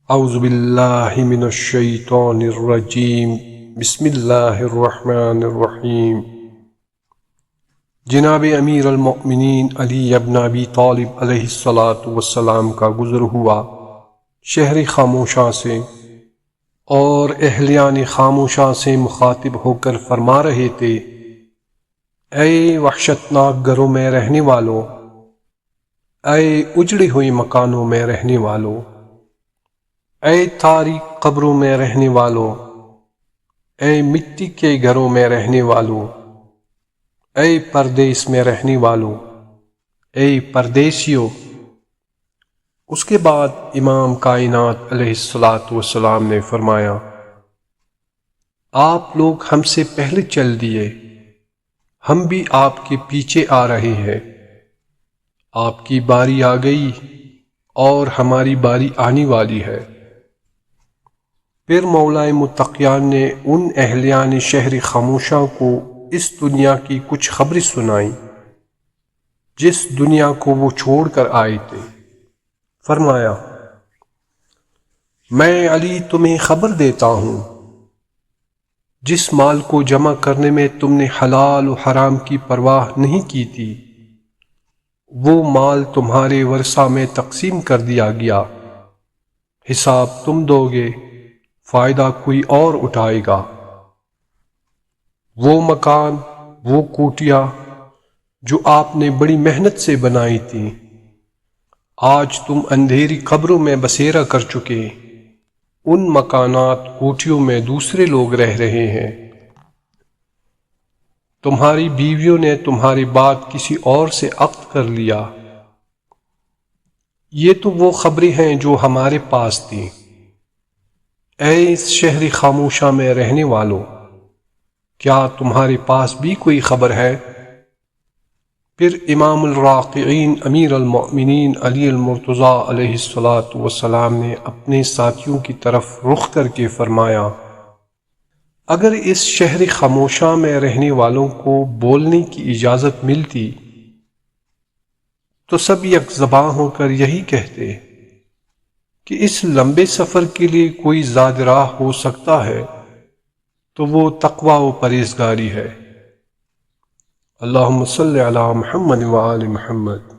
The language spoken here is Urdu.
اعوذ باللہ من الشیطان الرجیم بسم اللہ الرحمن الرحیم۔ جناب امیر المؤمنین علی ابن ابی طالب علیہ السلام کا گزر ہوا شہر خاموشاں سے، اور اہلیان خاموشاں سے مخاطب ہو کر فرما رہے تھے: اے وحشتناک گھروں میں رہنے والوں، اے اجڑی ہوئی مکانوں میں رہنے والوں، اے تاریک قبروں میں رہنے والوں، اے مٹی کے گھروں میں رہنے والوں، اے پردیس میں رہنے والوں، اے پردیسیوں۔ اس کے بعد امام کائنات علیہ السلام نے فرمایا: آپ لوگ ہم سے پہلے چل دیے، ہم بھی آپ کے پیچھے آ رہے ہیں۔ آپ کی باری آ گئی اور ہماری باری آنے والی ہے۔ پھر مولا متقیان نے ان اہلیان شہر خاموشاں کو اس دنیا کی کچھ خبریں سنائیں جس دنیا کو وہ چھوڑ کر آئے تھے۔ فرمایا: میں علی تمہیں خبر دیتا ہوں، جس مال کو جمع کرنے میں تم نے حلال و حرام کی پرواہ نہیں کی تھی، وہ مال تمہارے ورثہ میں تقسیم کر دیا گیا۔ حساب تم دو گے، فائدہ کوئی اور اٹھائے گا۔ وہ مکان، وہ کوٹھیاں جو آپ نے بڑی محنت سے بنائی تھی، آج تم اندھیری قبروں میں بسیرا کر چکے، ان مکانات کوٹھیوں میں دوسرے لوگ رہ رہے ہیں۔ تمہاری بیویوں نے تمہاری بات کسی اور سے عقد کر لیا۔ یہ تو وہ خبریں ہیں جو ہمارے پاس تھیں۔ اے اس شہر خاموشاں میں رہنے والوں، کیا تمہارے پاس بھی کوئی خبر ہے؟ پھر امام الراقعین امیر المؤمنین علی المرتضیٰ علیہ السلام نے اپنے ساتھیوں کی طرف رخ کر کے فرمایا: اگر اس شہر خاموشاں میں رہنے والوں کو بولنے کی اجازت ملتی تو سب یک زباں ہو کر یہی کہتے کہ اس لمبے سفر کے لیے کوئی زاد راہ ہو سکتا ہے تو وہ تقوی و پرہیزگاری ہے۔ اللہم صلی علی محمد و آل محمد۔